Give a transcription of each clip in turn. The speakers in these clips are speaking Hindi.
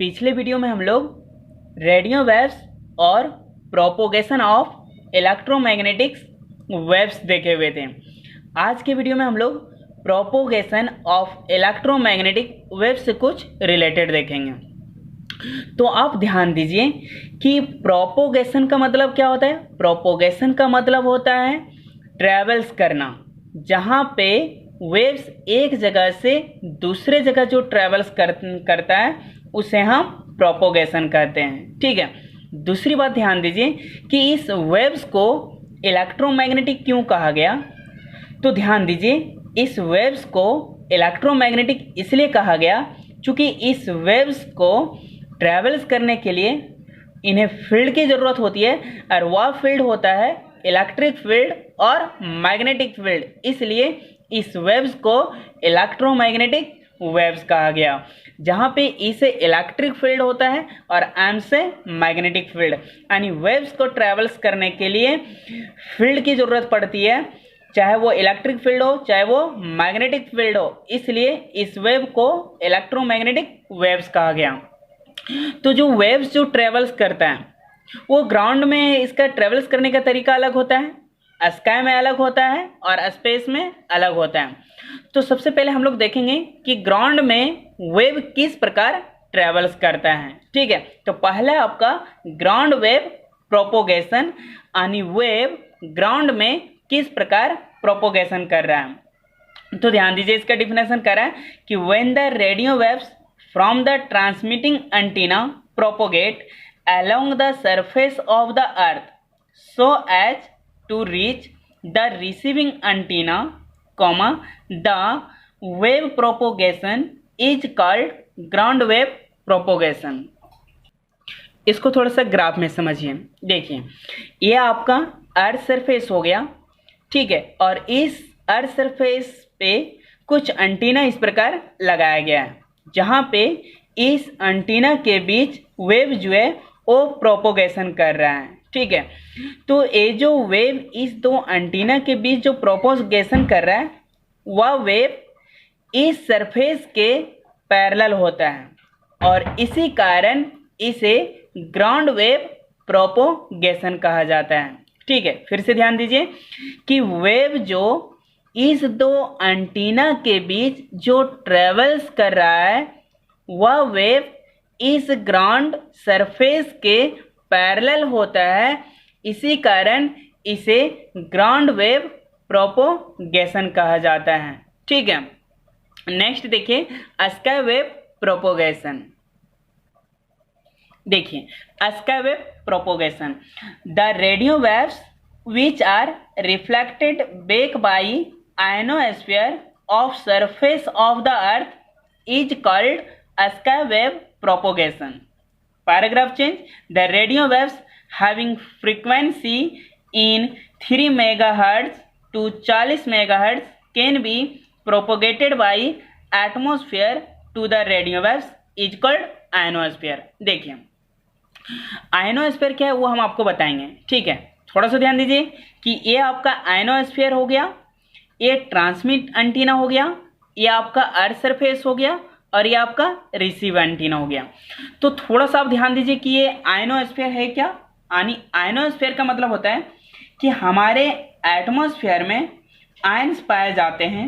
पिछले वीडियो में हम लोग रेडियो वेव्स और प्रोपोगेशन ऑफ इलेक्ट्रोमैग्नेटिक्स वेव्स देखे हुए थे। आज के वीडियो में हम लोग प्रोपोगेशन ऑफ इलेक्ट्रोमैग्नेटिक वेव्स से कुछ रिलेटेड देखेंगे। तो आप ध्यान दीजिए कि प्रोपोगेशन का मतलब क्या होता है। प्रोपोगेशन का मतलब होता है ट्रैवल्स करना, जहाँ पे वेव्स एक जगह से दूसरे जगह जो ट्रैवल्स करता है उसे हम प्रोपोगेशन कहते हैं। ठीक है। दूसरी बात ध्यान दीजिए कि इस वेव्स को इलेक्ट्रोमैग्नेटिक क्यों कहा गया। तो ध्यान दीजिए, इस वेव्स को इलेक्ट्रोमैग्नेटिक इसलिए कहा गया क्योंकि इस वेव्स को ट्रैवल्स करने के लिए इन्हें फील्ड की ज़रूरत होती है, और वह फील्ड होता है इलेक्ट्रिक फील्ड और मैग्नेटिक फील्ड। इसलिए इस वेव्स को इलेक्ट्रोमैग्नेटिक वेव्स कहा गया, जहाँ पे ई से इलेक्ट्रिक फील्ड होता है और एम से मैग्नेटिक फील्ड। यानी वेव्स को ट्रैवल्स करने के लिए फील्ड की ज़रूरत पड़ती है, चाहे वो इलेक्ट्रिक फील्ड हो चाहे वो मैग्नेटिक फील्ड हो। इसलिए इस वेव को इलेक्ट्रोमैग्नेटिक वेव्स कहा गया। तो जो वेव्स जो ट्रेवल्स करता है वो ग्राउंड में इसका ट्रेवल्स करने का तरीका अलग होता है, स्काई में अलग होता है और स्पेस में अलग होता है। तो सबसे पहले हम लोग देखेंगे कि ग्राउंड में वेव किस प्रकार ट्रेवल्स करता है। ठीक है। तो पहला आपका ग्राउंड वेव प्रोपोगेशन, यानी वेव ग्राउंड में किस प्रकार प्रोपोगेशन कर रहा है। तो ध्यान दीजिए, इसका डिफिनेशन कर रहा है कि when the radio waves from the transmitting antenna propagate along the surface of the earth so as to reach the receiving antenna, the wave propagation is called ground wave propagation। इसको थोड़ा सा ग्राफ में समझिए। देखिए, ये आपका अर्थ सरफेस हो गया। ठीक है। और इस अर्थ सरफेस पे कुछ एंटीना इस प्रकार लगाया गया है, जहाँ पे इस एंटीना के बीच वेव जो है वो प्रोपोगेशन कर रहा है। ठीक है। तो ये जो वेव इस दो एंटीना के बीच जो प्रोपोगेशन कर रहा है वह वेव इस सरफेस के पैरेलल होता है, और इसी कारण इसे ग्राउंड वेव प्रोपोगेशन कहा जाता है। ठीक है। फिर से ध्यान दीजिए कि वेव जो इस दो एंटीना के बीच जो ट्रेवल्स कर रहा है वह वेव इस ग्राउंड सरफेस के पैरेलल होता है, इसी कारण इसे ग्राउंड वेव प्रोपोगेशन कहा जाता है। ठीक है। नेक्स्ट देखिए, स्काई वेव प्रोपोगेशन। देखिए, sky wave propagation, the radio waves which are reflected back by ionosphere of surface of the earth is called sky wave propagation। Paragraph change, the radio waves having frequency in 3 megahertz to 40 megahertz can be propagated by atmosphere to the radio waves is called ionosphere। देखिए, आयनोस्फीयर क्या है वो हम आपको बताएंगे। ठीक है। थोड़ा सा ध्यान दीजिए कि ये आपका आयनोस्फीयर हो गया, ये ट्रांसमिट एंटीना हो गया, ये आपका अर्थ सरफेस हो गया, और ये आपका रिसीव एंटीना हो गया। तो थोड़ा सा आप ध्यान दीजिए कि ये आयनोस्फीयर है क्या। यानी आयनोस्फीयर का मतलब होता है कि हमारे एटमॉस्फेयर में आयन्स पाए जाते हैं,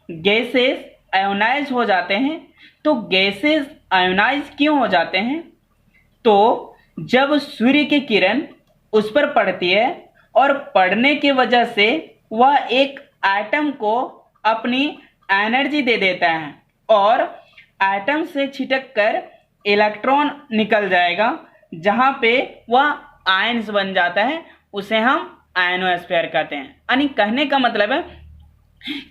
गैसेस आयोनाइज हो जाते हैं। तो गैसेस आयोनाइज क्यों हो जाते हैं? तो जब सूर्य की किरण उस पर पड़ती है और पड़ने की वजह से वह एक एटम को अपनी एनर्जी दे देता है, और एटम से छिटक कर इलेक्ट्रॉन निकल जाएगा, जहाँ पे वह आयन्स बन जाता है, उसे हम आयनोस्फीयर कहते हैं। यानी कहने का मतलब है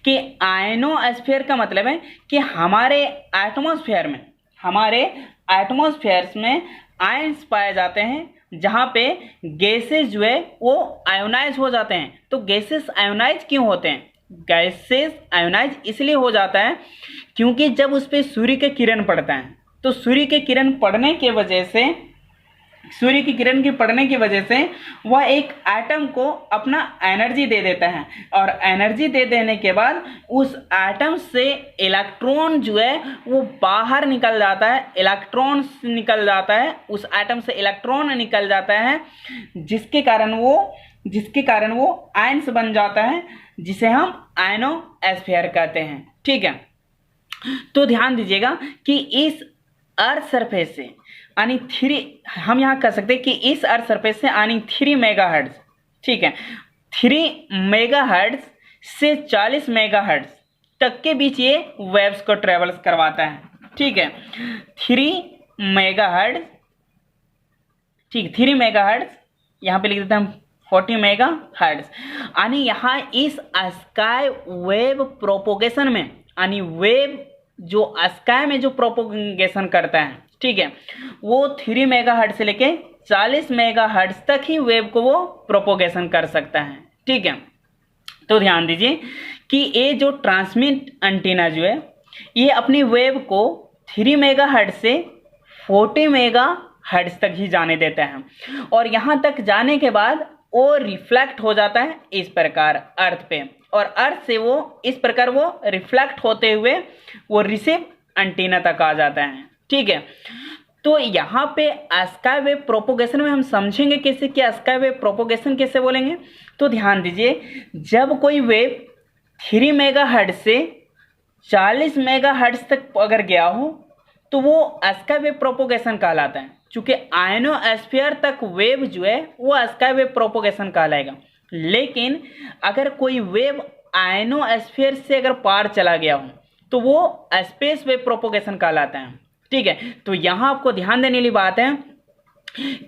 कि आयनोस्फीयर का मतलब है कि हमारे एटमॉस्फेयर में आयन्स पाए जाते हैं, जहाँ पे गैसेस जो है वो आयोनाइज हो जाते हैं। तो गैसेस आयोनाइज क्यों होते हैं? गैसेस आयोनाइज इसलिए हो जाता है क्योंकि जब उस पर सूर्य के किरण पड़ता है, तो सूर्य के किरण पड़ने के वजह से सूर्य की किरण की पड़ने की वजह से वह एक एटम को अपना एनर्जी दे देता है, और एनर्जी दे देने के बाद उस एटम से इलेक्ट्रॉन जो है वो बाहर निकल जाता है, इलेक्ट्रॉन निकल जाता है, उस एटम से इलेक्ट्रॉन निकल जाता है, जिसके कारण वो आयन्स बन जाता है, जिसे हम आयनोस्फीयर कहते हैं। ठीक है, तो ध्यान दीजिएगा कि इस अर्थ सरफेस से यानी हम यहाँ कह सकते हैं कि इस अर्थ सरफेस से यानी 3 मेगाहर्ट्ज, ठीक है, 3 मेगाहर्ट्ज से 40 मेगाहर्ट्ज तक के बीच ये वेव्स को ट्रेवल्स करवाता है। ठीक है, 3 मेगाहर्ट्ज, ठीक, 3 मेगाहर्ट्ज, यहाँ पे लिख देते हैं हम 40 मेगाहर्ट्ज, यानी यहाँ इस स्काई वेव प्रोपोगेशन में, यानी वेव जो स्काई में जो प्रोपोगेशन करता है, ठीक है, वो 3 मेगाहर्ट्ज से लेके 40 मेगाहर्ट्ज तक ही वेव को वो प्रोपोगेशन कर सकता है। ठीक है, तो ध्यान दीजिए कि ये जो ट्रांसमिट एंटीना जो है ये अपनी वेव को 3 मेगाहर्ट्ज से 40 मेगाहर्ट्ज तक ही जाने देता है, और यहाँ तक जाने के बाद वो रिफ्लेक्ट हो जाता है इस प्रकार अर्थ पे, और अर्थ से वो इस प्रकार वो रिफ्लेक्ट होते हुए वो रिसीव एंटीना तक आ जाता है। ठीक है, तो यहाँ पे स्काई वेव प्रोपोगेशन में हम समझेंगे कैसे कि स्काई वेव प्रोपोगेशन कैसे बोलेंगे। तो ध्यान दीजिए, जब कोई वेव 3 मेगाहर्ट्ज से 40 मेगाहर्ट्ज तक अगर गया हो तो वो स्काई वेव प्रोपोगेशन कहलाता है, चूँकि आयनोस्फीयर तक वेव जो है वो स्काई वेव प्रोपोगेशन कहलाएगा। लेकिन अगर कोई वेव आयनोस्फीयर से अगर पार चला गया हो तो वो स्पेस वेव प्रोपोगेशन कहलाता है। ठीक है, तो यहाँ आपको ध्यान देने वाली बात है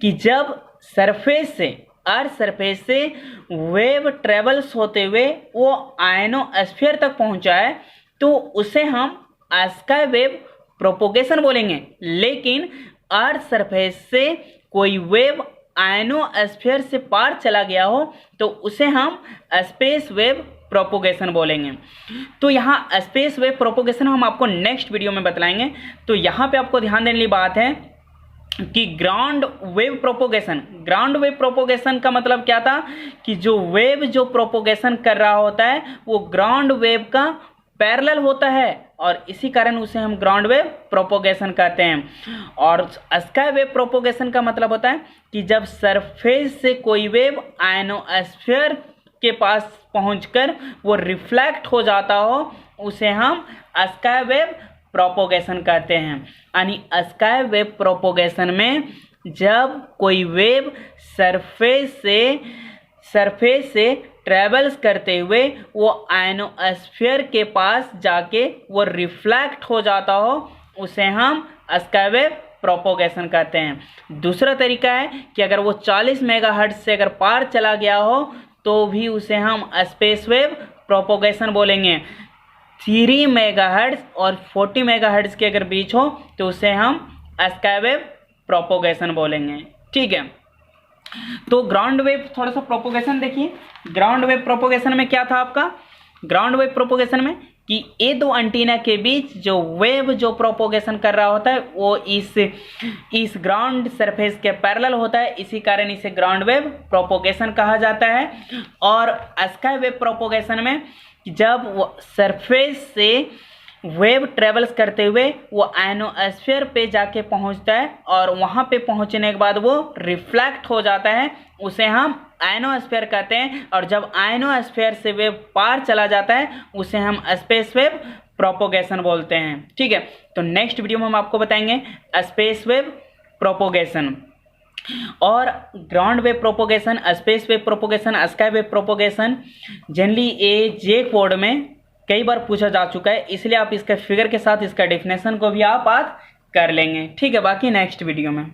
कि जब सरफेस से, अर्थ सरफेस से वेव ट्रेवल्स होते हुए वो आयनोस्फीयर तक पहुंचा है तो उसे हम स्काई वेव प्रोपोगेशन बोलेंगे। लेकिन अर्थ सरफेस से कोई वेव आयनोस्फीयर से पार चला गया हो तो उसे हम स्पेस वेव प्रोपोगेशन बोलेंगे। तो यहाँ स्पेस वेव प्रोपोगेशन हम आपको नेक्स्ट वीडियो में बतलाएंगे। तो यहाँ पे आपको ध्यान देने की बात है कि ग्राउंड वेव प्रोपोगेशन का मतलब क्या था कि जो वेव जो प्रोपोगेशन कर रहा होता है वो ग्राउंड वेव का पैरेलल होता है, और इसी कारण उसे हम ग्राउंड वेव प्रोपोगेशन कहते हैं। और स्काई वेव प्रोपोगेशन का मतलब होता है कि जब सरफेस से कोई वेव आयनोस्फीयर के पास पहुंचकर वो रिफ्लेक्ट हो जाता हो उसे हम स्काई वेव प्रोपोगेशन कहते हैं। यानी स्काई वेव प्रोपोगेशन में जब कोई वेव सरफेस से ट्रेवल्स करते हुए वो आयनोस्फीयर के पास जाके वो रिफ्लेक्ट हो जाता हो उसे हम स्काई वेव प्रोपोगेशन कहते हैं। दूसरा तरीका है कि अगर वो 40 मेगाहर्ट्ज से अगर पार चला गया हो तो भी उसे हम स्पेस वेव प्रोपोगेशन बोलेंगे। 3 मेगाहर्ट्ज और 40 मेगाहर्ट्ज के अगर बीच हो तो उसे हम स्काई वेव प्रोपोगेशन बोलेंगे। ठीक है, तो ग्राउंड वेव थोड़ा सा प्रोपोगेशन देखिए। ग्राउंड वेव प्रोपोगेशन में क्या था आपका, ग्राउंड वेव प्रोपोगेशन में कि ये दो एंटीना के बीच जो वेव जो प्रोपोगेशन कर रहा होता है वो इस ग्राउंड सरफेस के पैरेलल होता है, इसी कारण इसे ग्राउंड वेव प्रोपोगेशन कहा जाता है। और स्काई वेव प्रोपोगेशन में जब वो सरफेस से वेव ट्रेवल्स करते हुए वो आयनोस्फीयर पे जाके पहुंचता है और वहां पे पहुंचने के बाद वो रिफ्लेक्ट हो जाता है, उसे हम आयनोस्फीयर कहते हैं। और जब आयनोस्फीयर से वेव पार चला जाता है उसे हम स्पेस वेव प्रोपोगेशन बोलते हैं। ठीक है, तो नेक्स्ट वीडियो में हम आपको बताएंगे स्पेस वेव प्रोपोगेशन और ground wave propagation, space wave propagation, sky wave propagation. Generally ये जेक बोर्ड में कई बार पूछा जा चुका है, इसलिए आप इसके फिगर के साथ इसका डेफिनेशन को भी आप कर लेंगे। ठीक है, बाकी नेक्स्ट वीडियो में।